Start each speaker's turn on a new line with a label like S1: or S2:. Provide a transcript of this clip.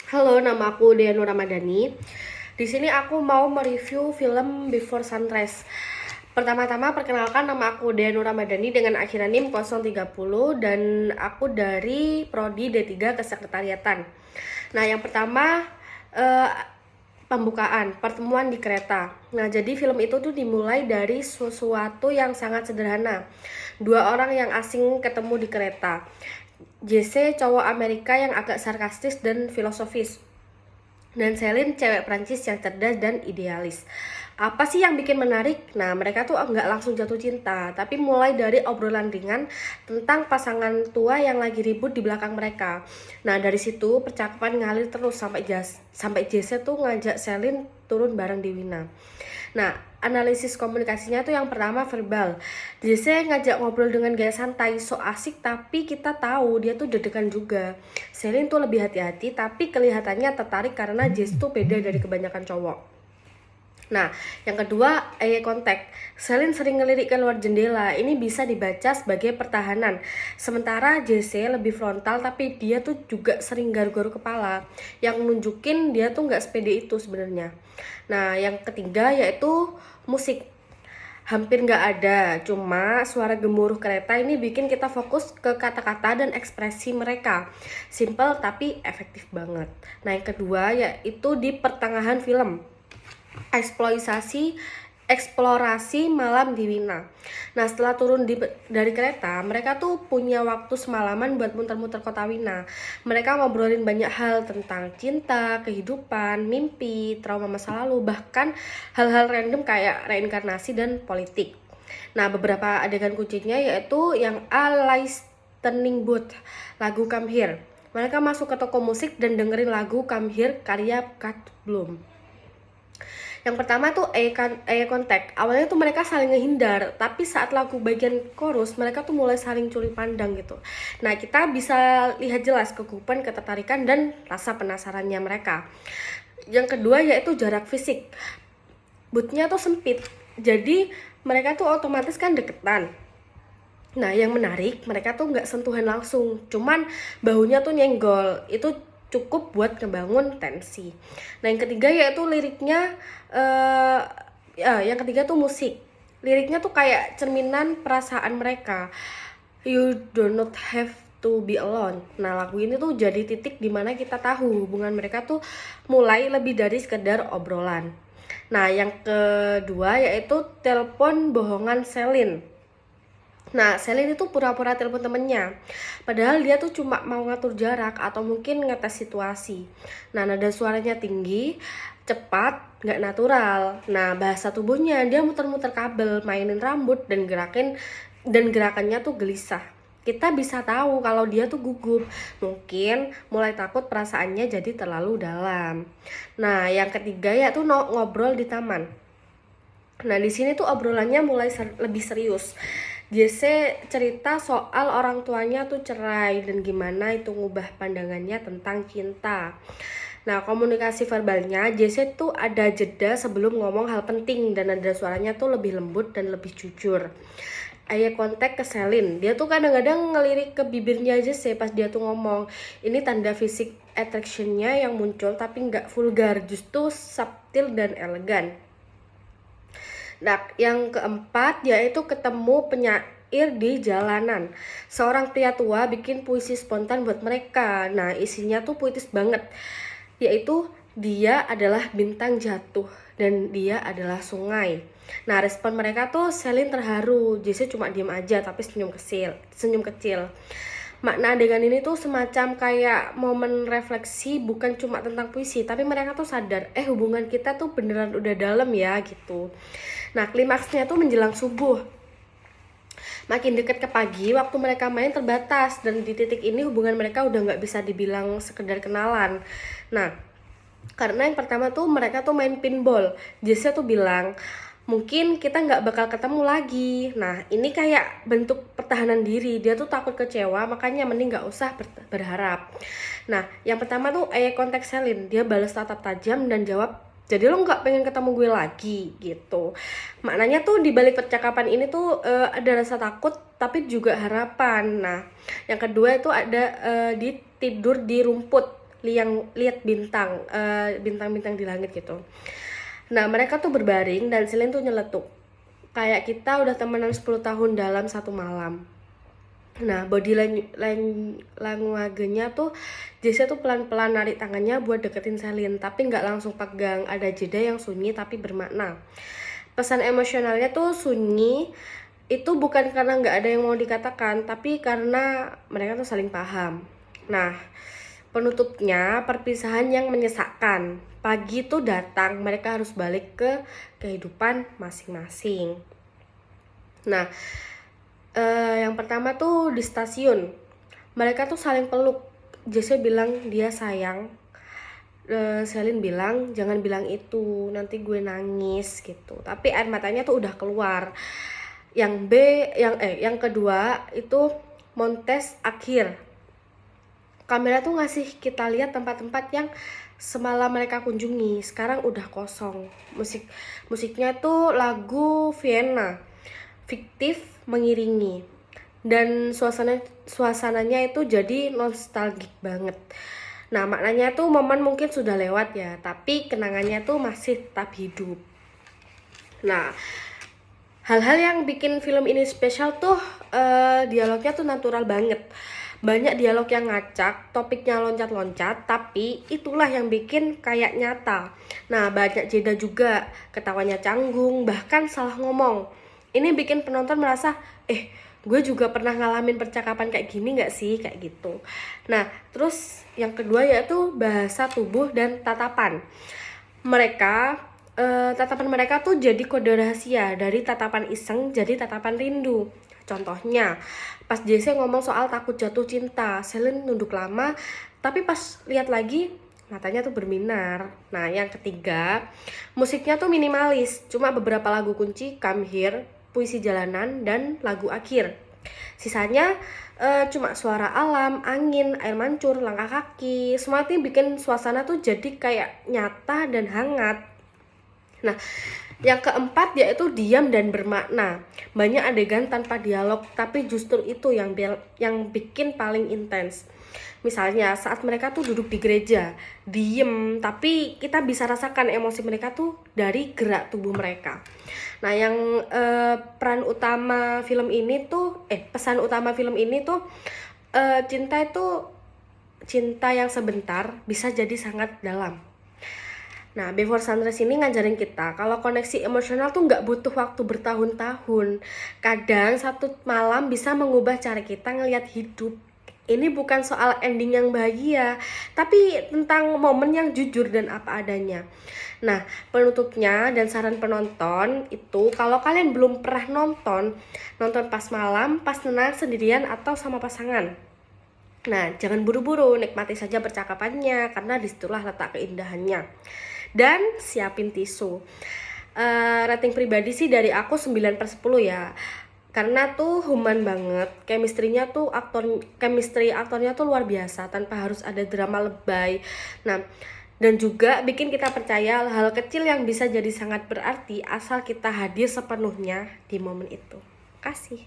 S1: Halo, nama aku Dea Nur Ramadhani. Di sini aku mau mereview film Before Sunrise. Pertama-tama perkenalkan, nama aku Dea Nur Ramadhani dengan akhiran NIM 030 dan aku dari Prodi D3 Kesekretariatan. Nah, yang pertama eh, pembukaan pertemuan di kereta. Nah, jadi film itu tuh dimulai dari sesuatu yang sangat sederhana. Dua orang yang asing ketemu di kereta. JC cowok Amerika yang agak sarkastis dan filosofis, dan Celine cewek Prancis yang cerdas dan idealis. Apa sih yang bikin menarik? Nah, mereka tuh nggak langsung jatuh cinta, tapi mulai dari obrolan ringan tentang pasangan tua yang lagi ribut di belakang mereka. Nah, dari situ percakapan ngalir terus sampai Jesse tuh ngajak Celine turun bareng di Wina. Nah, analisis komunikasinya tuh yang pertama verbal. Jesse ngajak ngobrol dengan gaya santai, so asik, tapi kita tahu dia tuh deg-degan juga. Celine tuh lebih hati-hati, tapi kelihatannya tertarik karena Jesse tuh beda dari kebanyakan cowok. Nah, yang kedua, eye contact. Celine sering ngelirik keluar jendela. Ini bisa dibaca sebagai pertahanan. Sementara JC lebih frontal, tapi dia tuh juga sering garu-garu kepala, yang nunjukin dia tuh nggak sepede itu sebenarnya. Nah, yang ketiga yaitu musik. Hampir nggak ada, cuma suara gemuruh kereta ini bikin kita fokus ke kata-kata dan ekspresi mereka. Simple tapi efektif banget. Nah, yang kedua yaitu di pertengahan film, eksplorasi malam di Wina. Nah, setelah turun dari kereta, mereka tuh punya waktu semalaman buat muter-muter kota Wina. Mereka ngobrolin banyak hal tentang cinta, kehidupan, mimpi, trauma masa lalu, bahkan hal-hal random kayak reinkarnasi dan politik. Nah, beberapa adegan kuncinya yaitu yang Listening Booth, lagu Come Here. Mereka masuk ke toko musik dan dengerin lagu Come Here karya Kat Bloom. Yang pertama tuh eye contact. Awalnya tuh mereka saling ngehindar, tapi saat lagu bagian chorus mereka tuh mulai saling curi pandang gitu. Nah, kita bisa lihat jelas kegugupan, ketertarikan, dan rasa penasarannya mereka. Yang kedua yaitu jarak fisik. Boothnya tuh sempit, jadi mereka tuh otomatis kan deketan. Nah, yang menarik, mereka tuh nggak sentuhan langsung, cuman bahunya tuh nyenggol. Itu cukup buat ngebangun tensi. Nah, yang ketiga yaitu liriknya. Yang ketiga tuh musik. Liriknya tuh kayak cerminan perasaan mereka. You do not have to be alone. Nah, lagu ini tuh jadi titik dimana kita tahu hubungan mereka tuh mulai lebih dari sekedar obrolan. Nah, yang kedua yaitu telepon bohongan Celine. Nah, Celine itu pura-pura telepon temennya, padahal dia tuh cuma mau ngatur jarak atau mungkin ngetes situasi. Nah, nada suaranya tinggi, cepat, nggak natural. Nah, bahasa tubuhnya dia muter-muter kabel, mainin rambut, dan gerakannya tuh gelisah. Kita bisa tahu kalau dia tuh gugup, mungkin mulai takut perasaannya jadi terlalu dalam. Nah, yang ketiga yaitu ngobrol di taman. Nah, di sini tuh obrolannya mulai lebih serius. Jesse cerita soal orang tuanya tuh cerai dan gimana itu ngubah pandangannya tentang cinta. Nah, komunikasi verbalnya Jesse tuh ada jeda sebelum ngomong hal penting, dan ada suaranya tuh lebih lembut dan lebih jujur. Eye contact ke Celine, dia tuh kadang-kadang ngelirik ke bibirnya Jesse pas dia tuh ngomong. Ini tanda fisik attractionnya yang muncul, tapi nggak vulgar, justru subtil dan elegan. Nah, yang keempat yaitu ketemu penyair di jalanan. Seorang pria tua bikin puisi spontan buat mereka. Nah, isinya tuh puitis banget. Yaitu dia adalah bintang jatuh dan dia adalah sungai. Nah, respon mereka tuh Celine terharu, Jesse cuma diem aja tapi senyum kecil. Makna adegan ini tuh semacam kayak momen refleksi, bukan cuma tentang puisi, tapi mereka tuh sadar, hubungan kita tuh beneran udah dalam ya gitu. Nah, klimaksnya tuh menjelang subuh. Makin dekat ke pagi, waktu mereka main terbatas, dan di titik ini hubungan mereka udah nggak bisa dibilang sekedar kenalan. Nah, karena yang pertama tuh mereka tuh main pinball. Jesse tuh bilang, mungkin kita nggak bakal ketemu lagi. Nah, ini kayak bentuk pertahanan diri. Dia tuh takut kecewa, makanya mending nggak usah berharap. Nah, yang pertama tuh eye contact Celine. Dia balas tatap tajam dan jawab, jadi lo nggak pengen ketemu gue lagi gitu. Maknanya tuh di balik percakapan ini tuh ada rasa takut tapi juga harapan. Nah, yang kedua itu ada di tidur di rumput. lihat bintang-bintang di langit gitu. Nah mereka tuh berbaring dan Celine tuh nyeletuk kayak kita udah temenan 10 tahun dalam satu malam. Nah body language-nya tuh Jesse tuh pelan-pelan narik tangannya buat deketin Celine, tapi nggak langsung pegang, ada jeda yang sunyi tapi bermakna. Pesan emosionalnya tuh sunyi, itu bukan karena nggak ada yang mau dikatakan, tapi karena mereka tuh saling paham. Nah penutupnya perpisahan yang menyesakkan. Pagi tuh datang, mereka harus balik ke kehidupan masing-masing. Nah yang pertama tuh di stasiun, mereka tuh saling peluk. Jesse bilang dia sayang, Celine bilang jangan bilang itu, nanti gue nangis gitu. Tapi air matanya tuh udah keluar. Yang kedua itu montes akhir. Kamera tuh ngasih kita lihat tempat-tempat yang semalam mereka kunjungi, sekarang udah kosong. Musiknya tuh lagu Vienna, fiktif mengiringi, dan suasananya itu jadi nostalgik banget. Nah maknanya tuh momen mungkin sudah lewat ya, tapi kenangannya tuh masih tetap hidup. Nah hal-hal yang bikin film ini spesial tuh dialognya tuh natural banget. Banyak dialog yang ngacak, topiknya loncat-loncat, tapi itulah yang bikin kayak nyata. Nah banyak jeda juga, ketawanya canggung, bahkan salah ngomong. Ini bikin penonton merasa, gue juga pernah ngalamin percakapan kayak gini gak sih? Kayak gitu. Nah terus yang kedua yaitu bahasa tubuh dan tatapan. Tatapan mereka tuh jadi kode rahasia, dari tatapan iseng jadi tatapan rindu. Contohnya, pas Jesse ngomong soal takut jatuh cinta, Celine nunduk lama, tapi pas lihat lagi matanya tuh berbinar. Nah, yang ketiga, musiknya tuh minimalis, cuma beberapa lagu kunci, Come Here, Puisi Jalanan, dan lagu akhir. Sisanya cuma suara alam, angin, air mancur, langkah kaki. Semua itu bikin suasana tuh jadi kayak nyata dan hangat. Nah, yang keempat yaitu diam dan bermakna. Banyak adegan tanpa dialog, tapi justru itu yang bikin paling intens. Misalnya saat mereka tuh duduk di gereja, diem, tapi kita bisa rasakan emosi mereka tuh dari gerak tubuh mereka. Nah, yang pesan utama film ini tuh cinta itu cinta yang sebentar bisa jadi sangat dalam. Nah, Before Sunrise ini ngajarin kita kalau koneksi emosional tuh nggak butuh waktu bertahun-tahun. Kadang satu malam bisa mengubah cara kita ngelihat hidup. Ini bukan soal ending yang bahagia, tapi tentang momen yang jujur dan apa adanya. Nah, penutupnya dan saran penonton itu kalau kalian belum pernah nonton pas malam, pas tenang sendirian atau sama pasangan. Nah, jangan buru-buru, nikmati saja percakapannya karena disitulah letak keindahannya. Dan siapin tisu. Rating pribadi sih dari aku 9/10 ya. Karena tuh human banget, chemistry aktornya tuh luar biasa tanpa harus ada drama lebay. Nah, dan juga bikin kita percaya hal kecil yang bisa jadi sangat berarti asal kita hadir sepenuhnya di momen itu. Kasih.